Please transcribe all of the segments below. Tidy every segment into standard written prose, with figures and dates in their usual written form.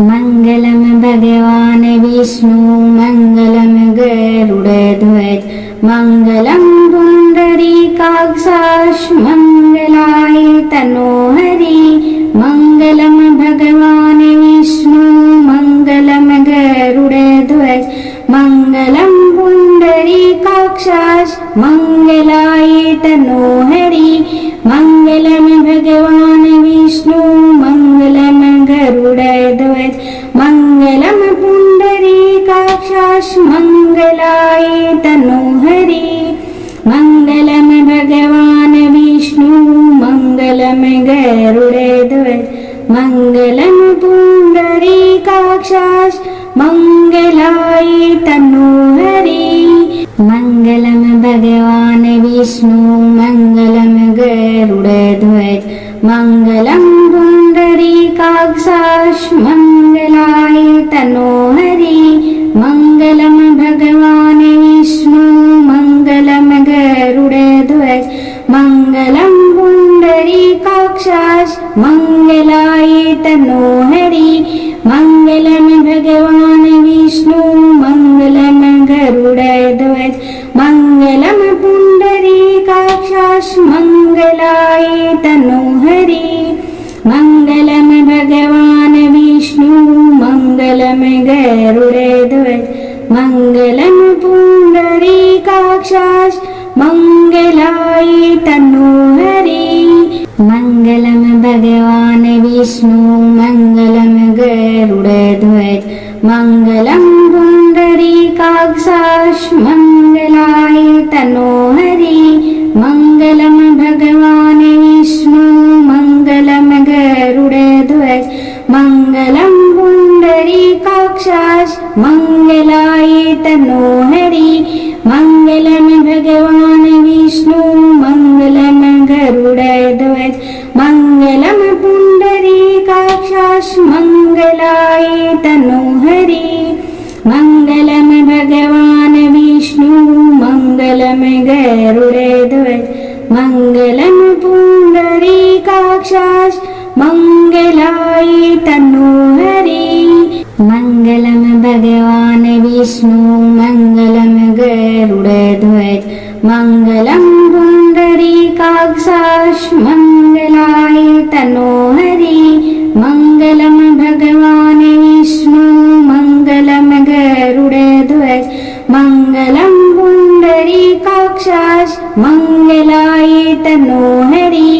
मंगलम भगवान विष्णु मंगलम गरुड़ध्वज मंगलम पुंडरीकाक्षाश मंगलाय तनोहरि मंगलम भगवान विष्णु मंगलम गरुड़ध्वज मंगलम पुंडरीकाक्षाश मंगलाय तनोहरि मंगलम भगवान विष्णु मंगलम गरुड़ध्वज मंगलम पुंडरीकाक्षाश मंगलाय तनोहरि मंगलम भगवान विष्णु मंगलम गरुड़ध्वज मंगलम पुंडरीकाक्षाश मंगलाय तनोहरि मंगलम भगवान विष्णु मंगलम गरुड़ध्वज मंगलम पुंडरीकाक्षाश मंगलाय तनोहरि मंगलम भगवान विष्णु मंगलम गरुड़ध्वज मंगलम पुंडरीकाक्षाश मंगलाय तनोहरि मंगलम भगवान विष्णु मंगलम गरुड़ध्वज मंगलम पुंडरीकाक्षाश मंगलाय तनोहरि मंगलम भगवान विष्णु मंगलम गरुड़ध्वज मंगलम पुंडरीकाक्षाश मंगलाय तनोहरि मंगलम भगवान विष्णु मंगलम गरुड़ध्वज मंगलम पुंडरीकाक्षाश मंगलाय तनोहरि मंगलम भगवान विष्णु मंगलम गरुड़ध्वज मंगलम पुंडरीकाक्षाश मंगलाय तनोहरि मंगलम भगवान विष्णु मंगलम गरुड़ध्वज मंगलम पुंडरीकाक्षाश मंगलाय तनोहरि मंगलम भगवान विष्णु मंगलम गरुड़ध्वज मंगलम पुंडरीकाक्षाश मंगलाय तनोहरि मंगलम भगवान विष्णु मंगलम गरुड़ध्वज मंगलम पुंडरीकाक्षाश मंगलाय तनोहरि मंगलम भगवान विष्णु मंगलम गरुड़ध्वज मंगलम पुंडरीकाक्षाश मंगलाय तनोहरि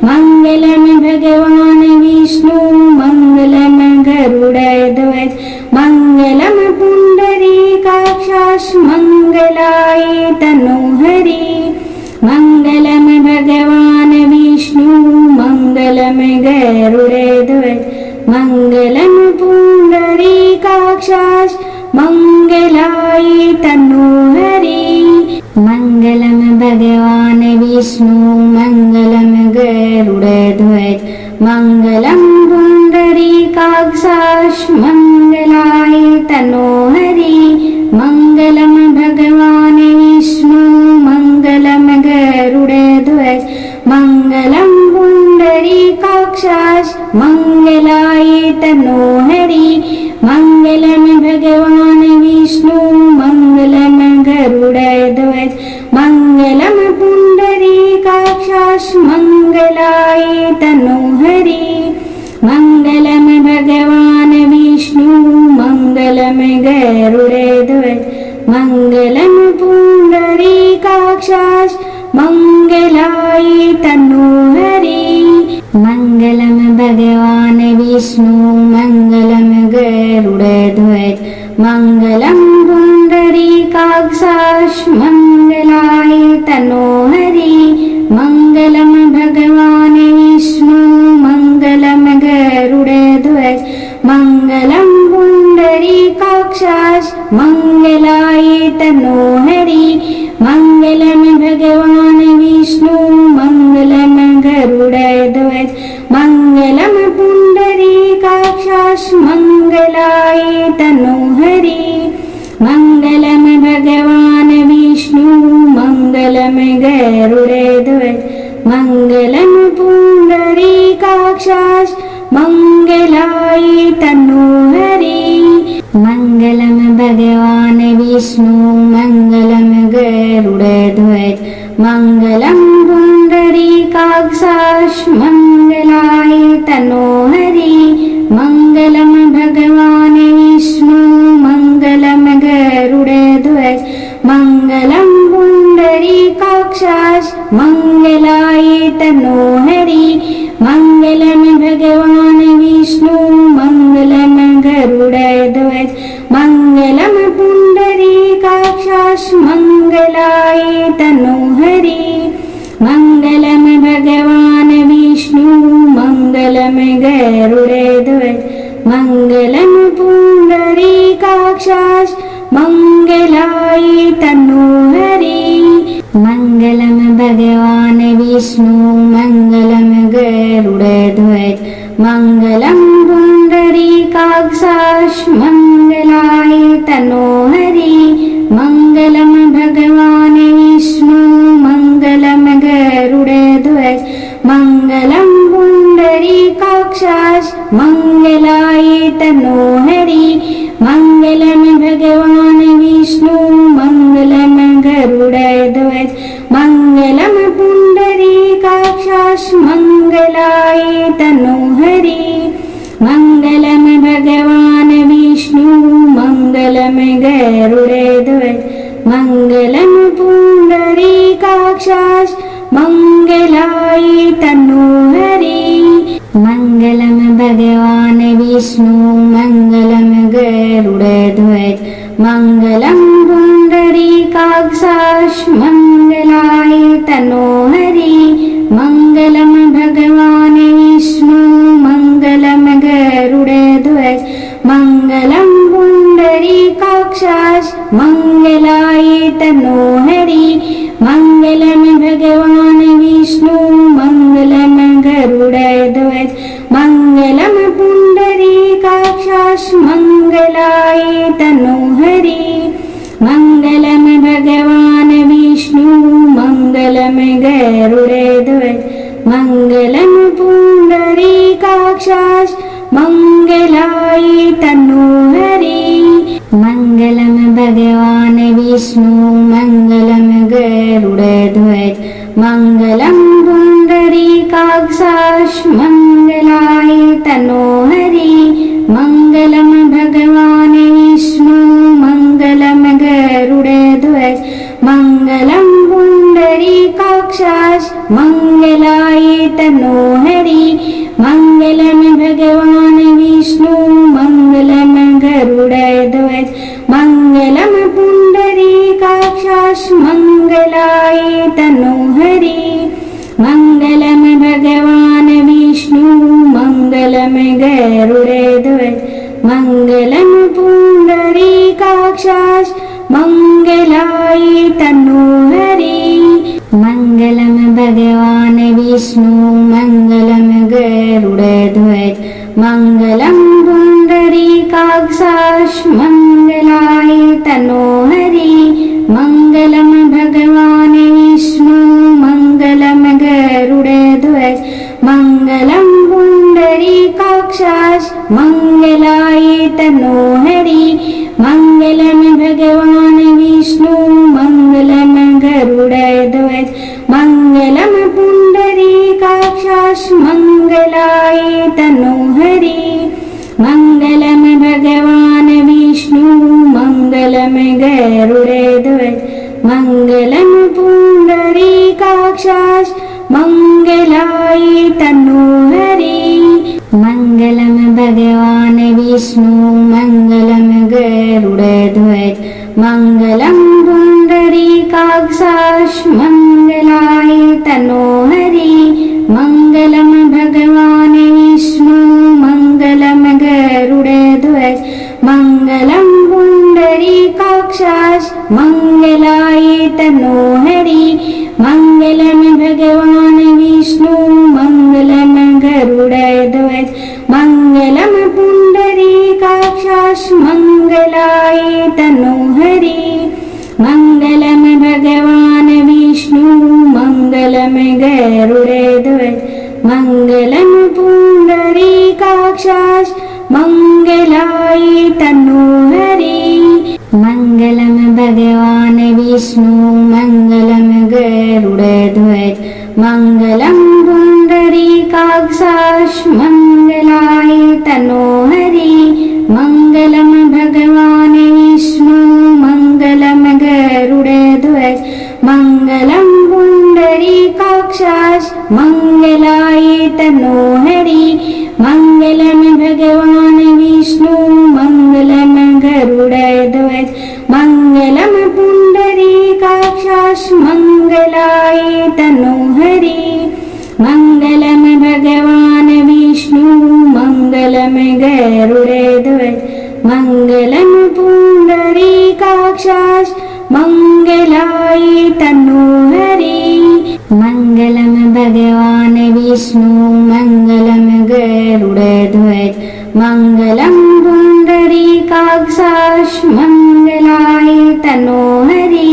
मंगलम भगवान विष्णु मंगलम गरुड़ध्वज मंगलम पुंडरीकाक्षाश मंगलाय तनोहरि मंगलम भगवान विष्णु मंगलम गरुड़ध्वज मंगलम पुंडरीकाक्षाश मंगलाय तनोहरि मंगलम भगवान विष्णु मंगलम गरुड़ध्वज मंगलम पुंडरीकाक्षाश मंगलाय तनोहरि मंगलम भगवान विष्णु मंगलम गरुड़ध्वज मंगलम पुंडरीकाक्षाश मंगलाय तनोहरि मंगलम भगवान विष्णु मंगलम गरुड़ध्वज मंगलम पुंडरीकाक्षाश मंगलाय तनोहरि मंगलम भगवान विष्णु मंगलम गरुड़ध्वज मंगलम पुंडरीकाक्षाश मंगलाय तनोहरि मंगलम भगवान विष्णु मंगलम गरुड़ध्वज मंगलम पुंडरीकाक्षाश मंगलाय तनोहरि मंगलम भगवान विष्णु मंगलम गरुड़ध्वज मंगलम पुंडरीकाक्षाश मंगलाय तनोहरि मंगलम भगवान विष्णु मंगलम गरुड़ध्वज मंगलम पुंडरीकाक्षाश मंगलाय तनोहरि मंगलम भगवान विष्णु मंगलम गरुड़ध्वज मंगलम पुंडरीकाक्षाश मंगलाय तनोहरि मंगलम भगवान विष्णु मंगलम गरुड़ध्वज मंगलम पुंडरीकाक्षाश मंगलाय तनोहरि मंगलम भगवान विष्णु मंगलम गरुड़ध्वज मंगलम पुंडरीकाक्षाश मंगलाय तनोहरि मंगलम भगवान विष्णु मंगलम गरुड़ध्वज मंगलम पुंडरीकाक्षाश मंगलाय तनोहरि मंगलम भगवान विष्णु मंगलम गरुड़ध्वज मंगलम पुंडरीकाक्षाश मंगलाय तनोहरि मंगलम भगवान विष्णु मंगलम गरुड़ध्वज मंगलम पुंडरीकाक्षाश मंगलाय तनोहरि मंगलम भगवान विष्णु मंगलम गरुड़ध्वज मंगलम पुंडरीकाक्षाश मंगलाय तनोहरि मंगलम भगवान विष्णु मंगलम गरुड़ध्वज मंगलम पुंडरीकाक्षाश मंगलाय तनोहरि मंगलम भगवान विष्णु मंगलम गरुड़ध्वज मंगलम पुंडरीकाक्षाश मंगलाय तनोहरि मंगलम भगवान विष्णु मंगलम गरुड़ध्वज मंगलम पुंडरीकाक्षाश मंगलाय तनोहरि मंगलम भगवान विष्णु मंगलम गरुड़ध्वज मंगलम पुंडरीकाक्षाश मंगलाय तनोहरि मंगलम भगवान विष्णु मंगलम गरुड़ध्वज मंगलम पुंडरीकाक्षाश मंगलाय तनोहरि मंगलम भगवान विष्णु मंगलम गरुड़ध्वज मंगलम पुंडरीकाक्षाश मंगलाय तनोहरि मंगलम भगवान विष्णु मंगलम गरुड़ध्वज मंगलम पुंडरीकाक्षाश मंगलाय तनोहरि मंगलम भगवान विष्णु मंगलम गरुड़ध्वज मंगलम पुंडरीकाक्षाश मंगलाय तनोहरि मंगलम भगवान विष्णु मंगलम गरुड़ध्वज मंगलम पुंडरीकाक्षाश मंगलाय तनोहरि मंगलम भगवान विष्णु मंगलम गरुड़ध्वज मंगलम पुंडरीकाक्षाश मंगलाय तनोहरि मंगलम भगवान विष्णु मंगलम गरुड़ध्वज मंगलम पुंडरीकाक्षाश मंगलाय तनोहरि मंगलम भगवान विष्णु मंगलम गरुड़ध्वज मंगलम पुंडरीकाक्षाश मंगलाय तनोहरि मंगलम भगवान विष्णु मंगलम गरुड़ध्वज मंगलम पुंडरीकाक्षाश मंगलाय तनोहरि मंगलम भगवान विष्णु मंगलम गरुड़ध्वज मंगलम पुंडरीकाक्षाश मंगलाय तनोहरि मंगलम भगवान विष्णु मंगलम गरुड़ध्वज मंगलम पुंडरीकाक्षाश मंगलाय तनोहरि मंगलम भगवान विष्णु मंगलम गरुड़ध्वज मंगलम पुंडरीकाक्षाश मंगलाय तनोहरि मंगलम भगवान विष्णु मंगलम गरुड़ध्वज मंगलम पुंडरीकाक्षाश मंगलाय तनोहरि मंगलम भगवान विष्णु मंगलम गरुड़ध्वज मंगलम पुंडरीका तन्नो हरि मङ्गलं भगवान् विष्णु मङ्गलं गरुडध्वज मङ्गलं पुण्डरीकाक्षाश मङ्गलाय तन्नो हरि मङ्गलं भगवान् विष्णु मङ्गलं गरुडध्वज मङ्गलं पुण्डरीकाक्षाश मङ्गलाय तन्नो हरि मङ्गलं भगवान् विष्णु मङ्गलं गरुडध्वज मङ्गलं पुण्डरीकाक्षाश मङ्गलाय तन्नो हरि मङ्गलं भगवान् विष्णु मङ्गलं गरुडध्वज मङ्गलं पुण्डरीकाक्षाश मङ्गलाय तन्नो हरि मङ्गलं भगवान् विष्णु मङ्गलं गरुडध्वज मङ्गलं पुण्डरीकाक्षाश मङ्गलाय तन्नो हरि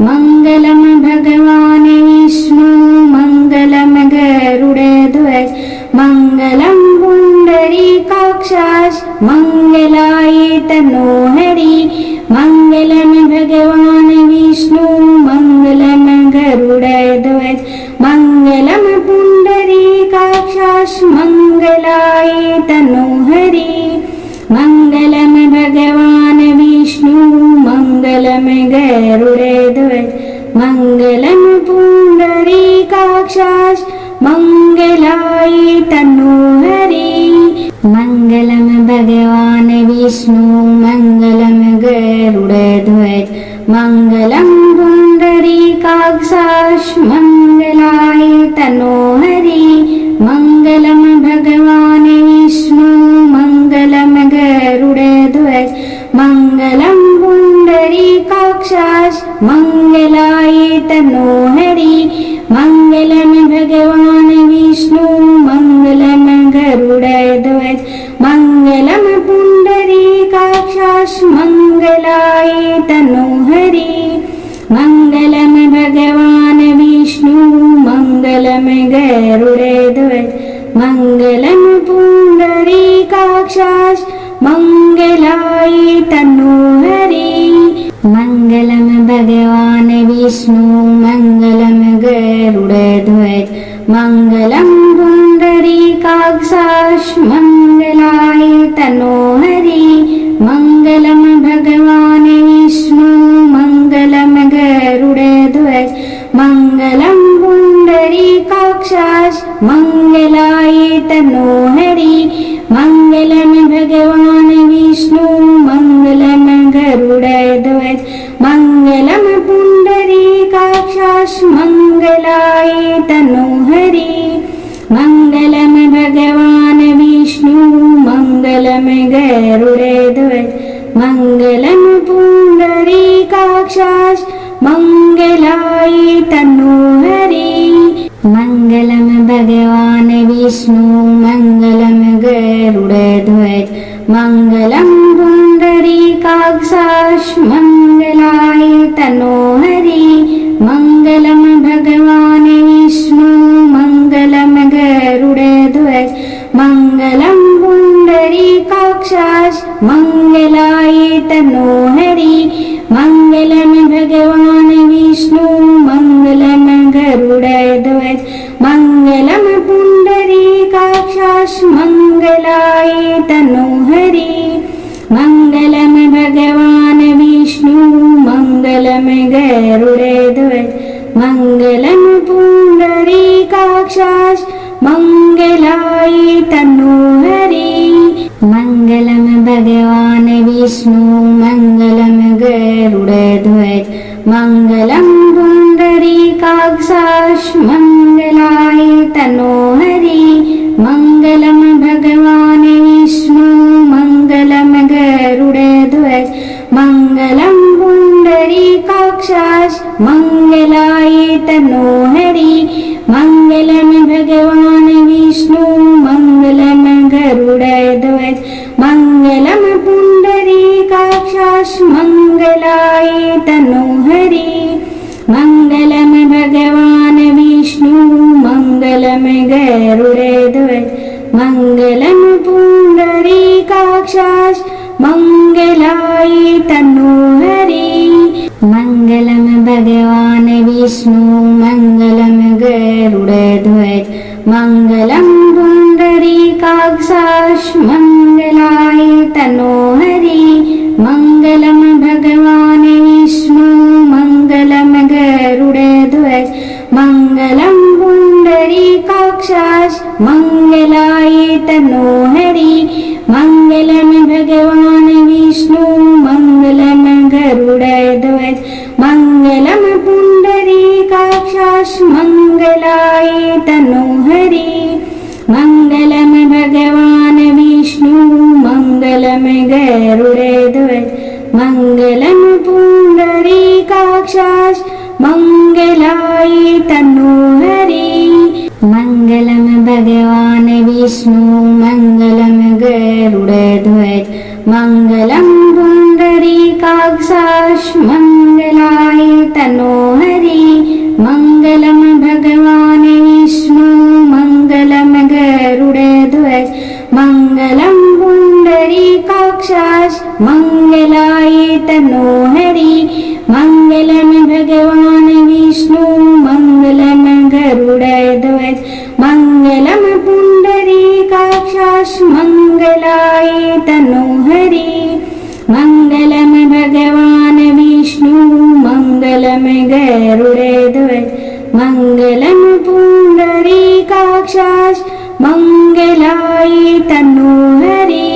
मङ्गलं भगवान् विष्णु मङ्गलं गरुडध्वज मङ्गलं पुण्डरीकाक्षाश मङ्गलाय तन्नो हरि मङ्गलं भगवान् विष्णु मङ्गलं गरुडध्वज मङ्गलं पुण्डरीकाक्षाश मङ्गलाय तन्नो हरि मङ्गलं भगवान् विष्णु मङ्गलं गरुडध्वज मङ्गलं पुण्डरीकाक्षाश मङ्गलाय तन्नो हरि मङ्गलं भगवान् विष्णु मङ्गलं गरुडध्वज मङ्गलं पुण्डरीकाक्षाश मङ्गलाय तन्नो हरि मङ्गलं भगवान् विष्णु मङ्गलं गरुडध्वज मङ्गलं पुण्डरीकाक्षाश मङ्गलाय तन्नो हरि मङ्गलं भगवान् विष्णु मङ्गलं गरुडध्वज मङ्गलं पुण्डरीकाक्षाश मङ्गलाय तन्नो हरि मङ्गलं भगवान् विष्णु मङ्गलं गरुडध्वज मङ्गलं पुण्डरीकाक्षाश मङ्गलाय तन्नो हरि मङ्गलं भगवान् विष्णु मङ्गलं गरुडध्वज मङ्गलं पुण्डरीकाक्षाश मङ्गलाय तन्नो हरि मङ्गलं भगवान् विष्णु मङ्गलं गरुडध्वज मङ्गलं पुण्डरीकाक्षाश मङ्गलाय तन्नो हरि मङ्गलं भगवान् विष्णु मङ्गलं गरुडध्वज मङ्गलं पुण्डरीकाक्षाश मङ्गलाय तन्नो हरि मङ्गलं भगवान् विष्णु मङ्गलं गरुडध्वज मङ्गलं पुण्डरीकाक्षाश मङ्गलाय तन्नो हरि मङ्गलं भगवान् विष्णु मङ्गलं गरुडध्वज मङ्गलं पुण्डरीकाक्षाश मङ्गलाय तन्नो हरि मङ्गलं भगवान् विष्णु मङ्गलं गरुडध्वज मङ्गलं पुण्डरीकाक्षाश मङ्गलाय तन्नो हरि मङ्गलं भगवान् विष्णु मङ्गलं गरुडध्वज मङ्गलं पुण्डरीकाक्षाश मङ्गलाय तन्नो हरि मङ्गलं भगवान् विष्णु मङ्गलं गरुडध्वज मङ्गलं पुण्डरीकाक्षाश मङ्गलाय तन्नो हरि मङ्गलं भगवान् विष्णु मङ्गलं गरुडध्वज मङ्गलं पुण्डरीकाक्षाश मङ्गलाय तन्नो हरि मङ्गलं भगवान् विष्णु मङ्गलं गरुडध्वज मङ्गलं पुण्डरीकाक्षाश मङ्गलाय तन्नो हरि मङ्गलं भगवान् विष्णु मङ्गलं गरुडध्वज मङ्गलं पुण्डरीकाक्षाश मङ्गलाय तन्नो हरि मङ्गलं भगवान् विष्णु मङ्गलं गरुडध्वज मङ्गलं पुण्डरीकाक्षाश मंगलाय तनोहरि मंगलम भगवान विष्णु मंगलम गरुड़ध्वज मंगलम पुंडरीकाक्षाय मंगलाय तनोहरि मंगलम भगवान विष्णु मंगलम गरुड़ध्वज मंगलम पुंडरीकाक्षाय मंगलाय तनोहरि मंगलम भगवान विष्णु मंगलम गरुड़ध्वज मंगलम पुंडरीकाक्षाय मंगलाय तनोहरि मंगलम भगवान विष्णु मंगलम गरुड़ध्वज मंगलम पुंडरीकाक्षाय मंगलाय तनोहरि मंगलम भगवान विष्णु मंगलम गरुड़ध्वज मंगलम पुंडरीकाक्षाय मंगलाय तनोहरि मंगलम भगवान विष्णु मंगलम गरुड़ध्वज मंगलम पुंडरीकाक्षाय मंगलाय तनोहरि मंगलम भगवान विष्णु मंगलम गरुड़ध्वज मंगलम पुंडरीकाक्षाय मंगलाय तनोहरि मंगलम भगवान विष्णु मंगलम गरुड़ध्वज मंगलम पुंडरीकाक्षाय मंगलाय तनोहरि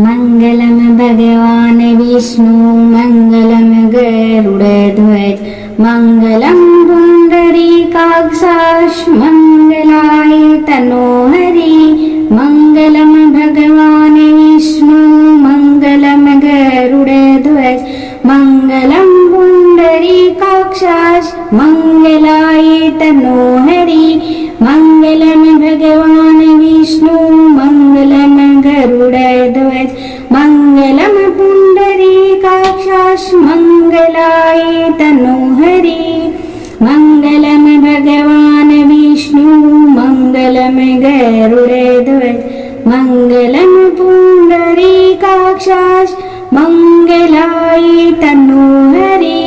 मंगलम भगवान विष्णु मंगलम गरुड़ध्वज मंगलम पुंडरीकाक्षाय मंगलाय तनोहरि मंगलम भगवान विष्णु मंगलम गरुड़ध्वज मंगलम पुंडरीकाक्षाय मंगलाय तनोहरि मंगलम भगवान विष्णु मंगलम गरुड़ध्वज मंगलम पुंडरीकाक्षाय मंगलाय तनोहरि मंगलम भगवान विष्णु मंगलम गरुड़ध्वज मंगलम पुंडरीकाक्षाय मंगलाय तनोहरि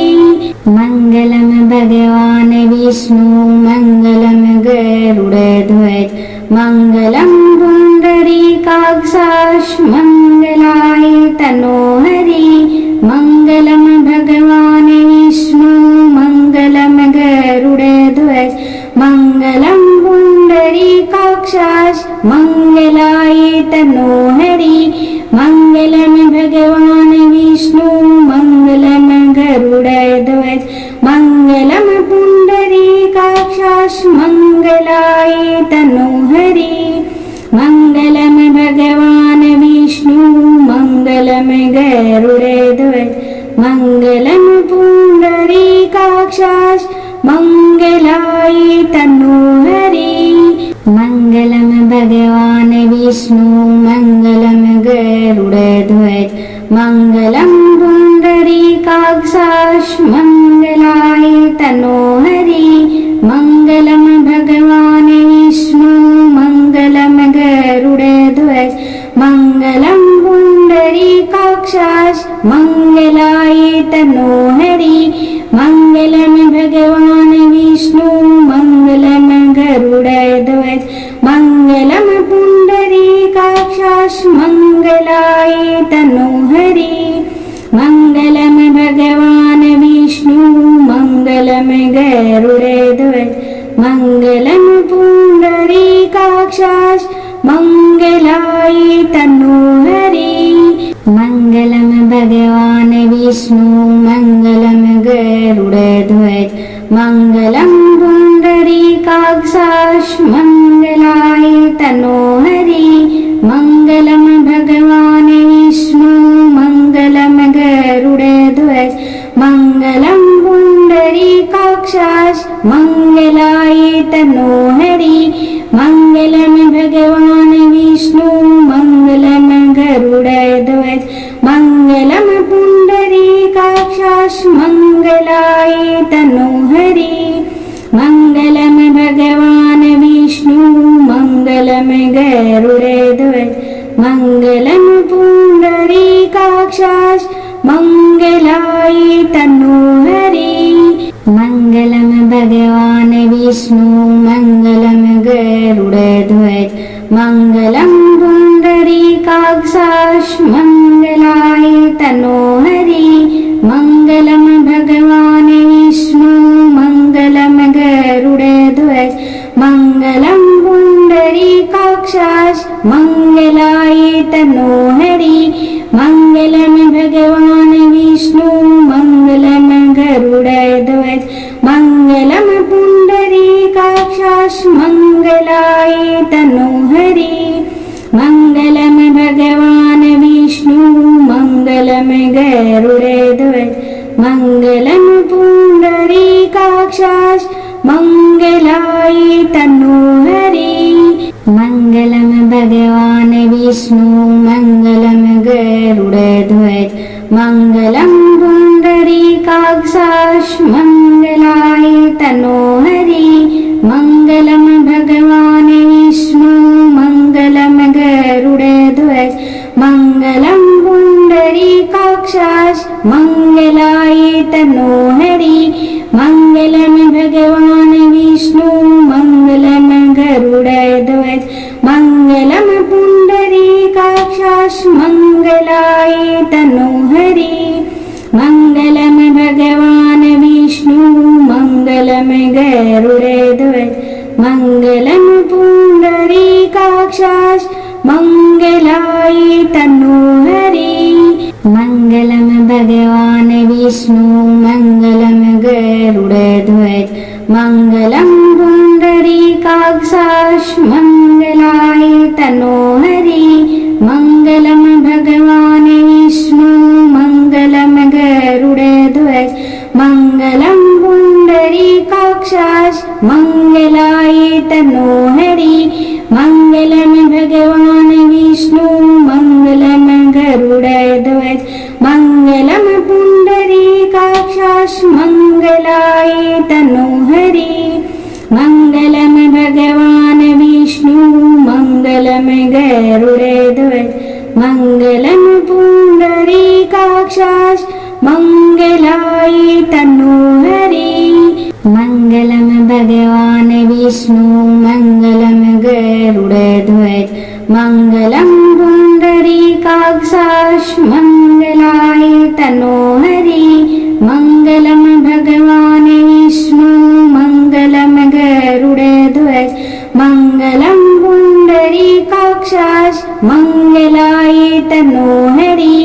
मंगलम भगवान विष्णु मंगलम गरुड़ध्वज मंगलम पुंडरीकाक्षाय मंगलाय तनोहरि मंगलम भगवान विष्णु मंगलम गरुड़ध्वज मंगलम पुंडरीकाक्षाय मंगलाय तनोहरि मंगलम भगवान विष्णु मंगलम गरुड़ध्वज मंगलम पुंडरीकाक्षाय मंगलाय तनोहरि मंगलम भगवान विष्णु मंगलम गरुड़ध्वज मंगलम पुंडरीकाक्षाय मंगलाय तनोहरि मंगलम भगवान विष्णु मंगलम गरुड़ध्वज मंगलम पुंडरीकाक्षाय मंगलाय तनोहरि मंगलम भगवान विष्णु मंगलम गरुड़ध्वज मंगलम पुंडरीकाक्षाय मंगलाय तनोहरि मंगलम भगवान विष्णु मंगलम गरुड़ध्वज मंगलम पुंडरीकाक्षाय मंगलाय तनोहरि मंगलम भगवान विष्णु मंगलम गरुड़ध्वज मंगलम पुंडरीकाक्षाय मंगलाय तनोहरि मंगलम भगवान विष्णु मंगलम गरुड़ध्वज मंगलम पुंडरीकाक्षाय मंगलाय तनोहरि मंगलम भगवान विष्णु मंगलम गरुड़ध्वज मंगलम पुंडरीकाक्षाय मंगलाय तनोहरि मंगलम भगवान विष्णु मंगलम गरुड़ध्वज मंगलम पुंडरीकाक्षाय मंगलाय तनोहरि मंगलम भगवान विष्णु मंगलम गरुड़ध्वज मंगलम पुंडरीका मंगलाय तनोहरि मंगलम भगवान विष्णु मंगलम गरुड़ध्वज मंगलम पुंडरीकाक्ष मंगलाय तनोहरि मंगलम भगवान विष्णु मंगलम गरुड़ध्वज मंगलम पुंडरीकाक्ष मंगलाय तनोहरि मंगलम भगवान विष्णु मंगलम गरुड़ध्वज मंगलम पुंडरीकाक्ष मंगलाय तनोहरि मंगलम भगवान विष्णु मंगलम गरुड़ध्वज मंगलम पुंडरीकाक्ष मंगलाय तनोहरि मंगलम भगवान विष्णु मंगलम गरुड़ध्वज मंगलम पुंडरीकाक्ष मंगलाय तनोहरि मंगलम भगवान विष्णु मंगलम गरुड़ध्वज मंगलम पुंडरीकाक्ष मंगलाय तनोहरि मंगलम भगवान विष्णु मंगलम गरुड़ध्वज मंगलम पुंडरीकाक्ष मंगलाय तनोहरि मंगलम भगवान विष्णु मंगलम गरुड़ध्वज मंगलम पुंडरीकाक्ष मंगलाय तनोहरि मंगलम भगवान विष्णु मंगलम गरुड़ध्वज मंगलम पुंडरीकाक्ष मंगलाय तनोहरि मंगलम भगवान विष्णु मंगलम गरुड़ध्वज मंगलम पुंडरीकाक्ष मंगलाय तनोहरि मंगलम भगवान विष्णु मंगलम गरुड़ध्वज मंगलम पुंडरीकाक्ष मंगलाय तनोहरि मंगलम भगवान विष्णु मंगलम गरुड़ध्वज मंगलम पुंडरीकाक्ष मंगलाय तनोहरि मंगलम भगवान विष्णु मंगलम गरुड़ध्वज मंगलम पुंडरीकाक्ष मंगलाय तनोहरि मंगलम भगवान विष्णु मंगलम गरुड़ध्वज मंगलम पुंडरीकाक्ष मंगलाय तनोहरि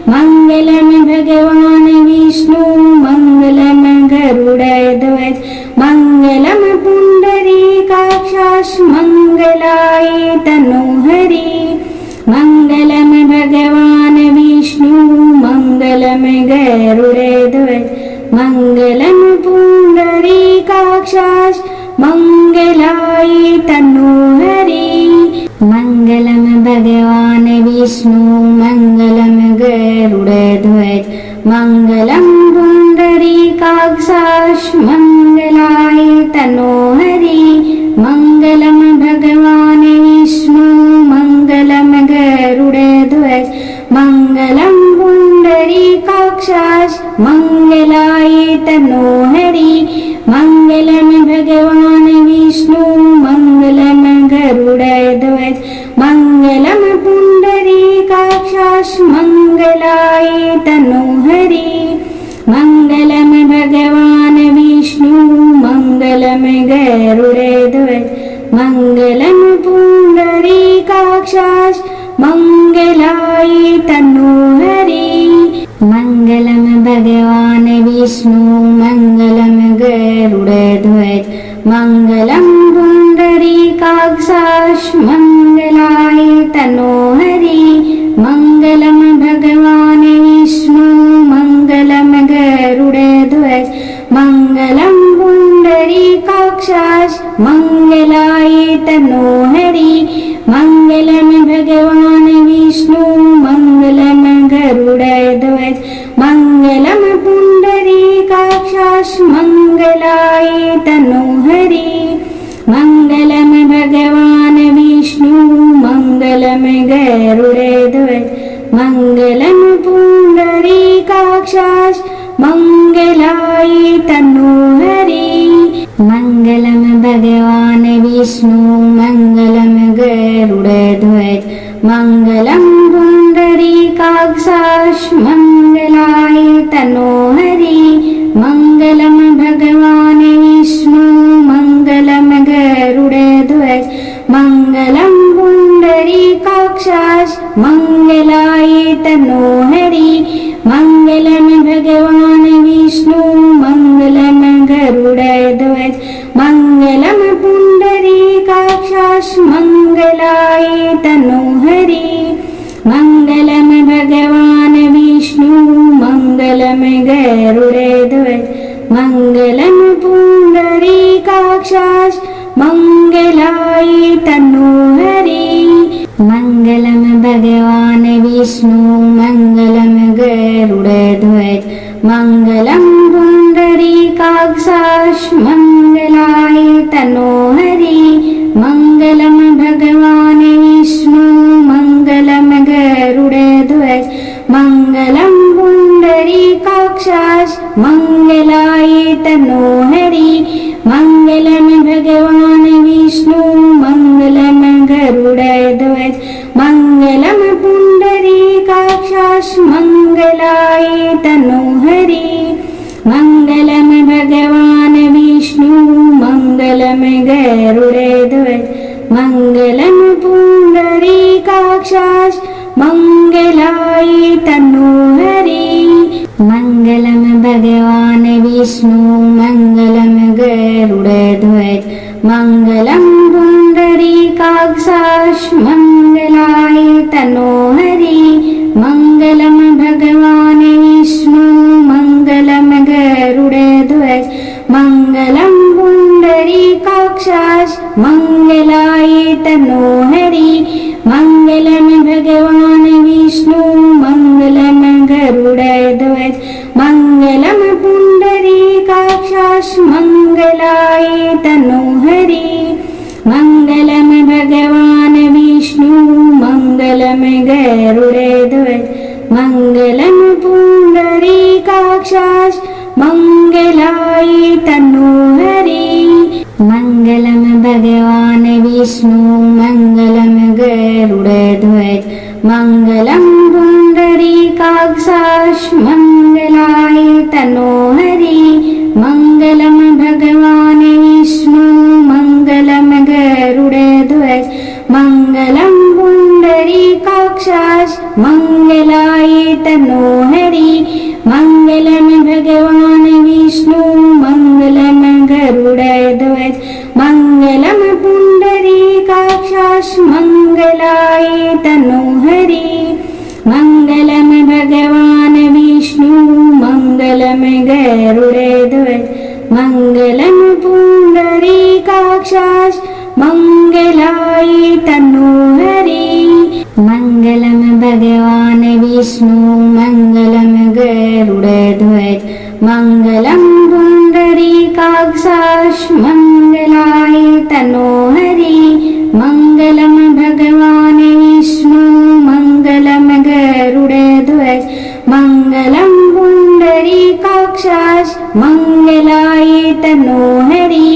मंगलम भगवान विष्णु मंगलम गरुड़ध्वज मंगलम पुंडरीकाक्ष मंगलाय तनोहरि मंगलम भगवान विष्णु मंगलम गरुड़ध्वज मंगलम पुंडरीकाक्ष मंगलाय तनोहरि मंगलम भगवान विष्णु मंगलम गरुड़ध्वज मंगलम पुंडरीकाक्ष मंगलाय तनोहरि मंगलम भगवान विष्णु मंगलम गरुड़ध्वज मंगलम पुंडरीकाक्ष मंगलाय तनोहरि मंगलम भगवान विष्णु मंगलम गरुड़ध्वज मंगलम पुंडरीकाक्ष मंगलाय तनोहरि मंगलम भगवान विष्णु मंगलम गरुड़ध्वज मंगलम पुंडरीकाक्ष मंगलाय तनोहरि मंगलम भगवान विष्णु मंगलम गरुड़ध्वज मंगलम पुंडरीकाक्ष मंगलाय तनोहरि मंगलम भगवान विष्णु मंगलम गरुड़ध्वज मंगलम पुंडरीकाक्ष मंगलाय तनोहरि मंगलम भगवान विष्णु मंगलम गरुड़ध्वज मंगलम पुंडरीकाक्ष मंगलाय तनोहरि मंगलम भगवान विष्णु मंगलम गरुड़ध्वज मंगलम पुंडरीकाक्ष काक्षाश मंगलाय तनो हरि। मंगलम भगवान विष्णु मंगलम गरुड़ध्वज मंगलम पुंडरीकाक्षाश मंगलाय तनो हरि। मंगलम भगवान विष्णु मंगलम गरुड़ध्वज मंगलम पुंडरीकाक्षाश मंगलाय तनो हरि। मंगलम भगवान विष्णु मंगलम गरुड़ध्वज मंगलम पुंडरीकाक्षाश मंगलाय तनो हरि। मंगलम भगवान विष्णु मंगलम गरुड़ध्वज मंगलम पुंडरीकाक्षाश मंगलाय तनो हरि। मंगलम भगवान विष्णु मंगलम गरुड़ध्वज मंगलम पुंडरीकाक्षाश मंगलाय तनो हरि। मंगलम भगवान विष्णु मंगलम गरुड़ध्वज मंगलम पुंडरीकाक्षाश मंगलाय तनो हरि। मंगलम भगवान विष्णु मंगलम गरुड़ध्वज मंगलम पुंडरीकाक्षाश मंगलाय तनो हरि। मंगलम भगवान विष्णु मंगलम गरुड़ध्वज मंगलम पुंडरीकाक्षाश मंगलाय तनो हरि। मंगलम भगवान विष्णु मंगलम गरुड़ध्वज मंगलम पुंडरीकाक्षाश मंगलाय तनो हरि। मंगलम भगवान विष्णु मंगलम गरुड़ध्वज मंगलम पुंडरीकाक्षाश मंगलाय तनो हरि। मंगलम भगवान विष्णु मंगलम गरुड़ध्वज मंगलम पुंडरीकाक्षाश मंगलाय तनो हरि। मंगलम भगवान विष्णु मंगलम गरुड़ध्वज मंगलम पुंडरीकाक्षाश मंगलाय तनो हरि। मंगलम भगवान विष्णु मंगलम गरुड़ध्वज मंगलम पुंडरीकाक्षाश मंगलाय तनो हरि। मंगलम भगवान विष्णु मंगलम गरुड़ध्वज मंगलम पुंडरीकाक्षाश मंगलाय तनो हरि। मंगलम भगवान विष्णु मंगलम गरुड़ध्वज मंगलम पुंडरीकाक्षाश मंगलाय तनो हरि। मंगलम भगवान विष्णु मंगलम गरुड़ध्वज मंगलम पुंडरीकाक्षाश मंगलाय तनो हरि। मंगलम भगवान विष्णु मंगलम गरुड़ध्वज मंगलम पुंडरीकाक्षाश मंगलाय तनो हरि। मंगलम भगवान विष्णु मंगलम गरुड़ध्वज मंगलम पुंडरीकाक्षाश मंगलाय तनो हरि।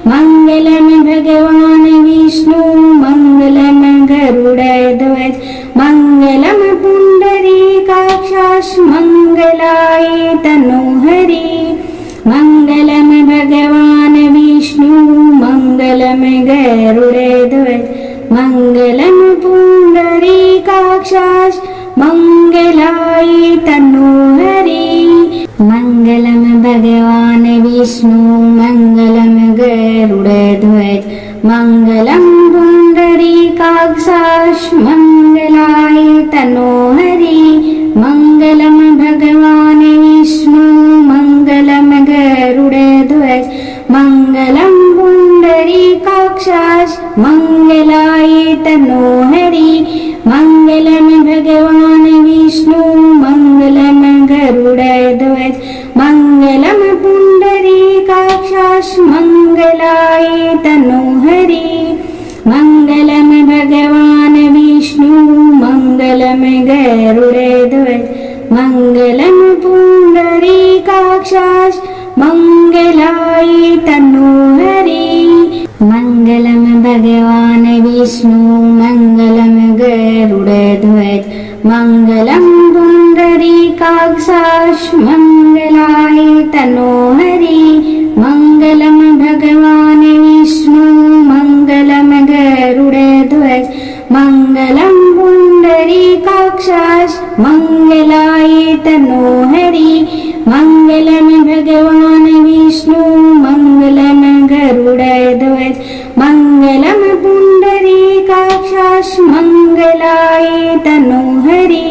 मंगलम भगवान विष्णु मंगलम गरुड़ध्वज मंगलम पुंडरीकाक्षाश मंगलाय तनो हरि। मंगलम भगवान विष्णु मंगलम गरुड़ध्वज मंगलम पुंडरीकाक्षाश मंगलाय तनो हरि। मंगलम भगवान विष्णु मंगलम गरुड़ध्वज मंगलम पुंडरीकाक्षाश मंगलाय तनो हरि। मंगलम भगवान विष्णु मंगलम गरुड़ध्वज मंगलम पुंडरीकाक्षाश मंगलाय तनो हरि। मंगलम भगवान विष्णु मंगलम गरुड़ध्वज मंगलम पुंडरीकाक्षाश मंगलाय तनो हरि। मंगलम भगवान विष्णु मंगलम गरुड़ध्वज मङ्गलं पुण्डरीकाक्षाय मङ्गलाय तनोहरि मङ्गलं भगवान् विष्णु मङ्गलं गरुडध्वज मङ्गलं पुण्डरीकाक्षाय मङ्गलाय तनोहरि मङ्गलं भगवान् विष्णु मङ्गलं गरुडध्वज मङ्गलं पुण्डरीकाक्षाय मङ्गलाय तनोहरि मङ्गलं भगवान् विष्णु मङ्गलं गरुडध्वज मङ्गलं पुण्डरीकाक्षाय मङ्गलाय तनोहरि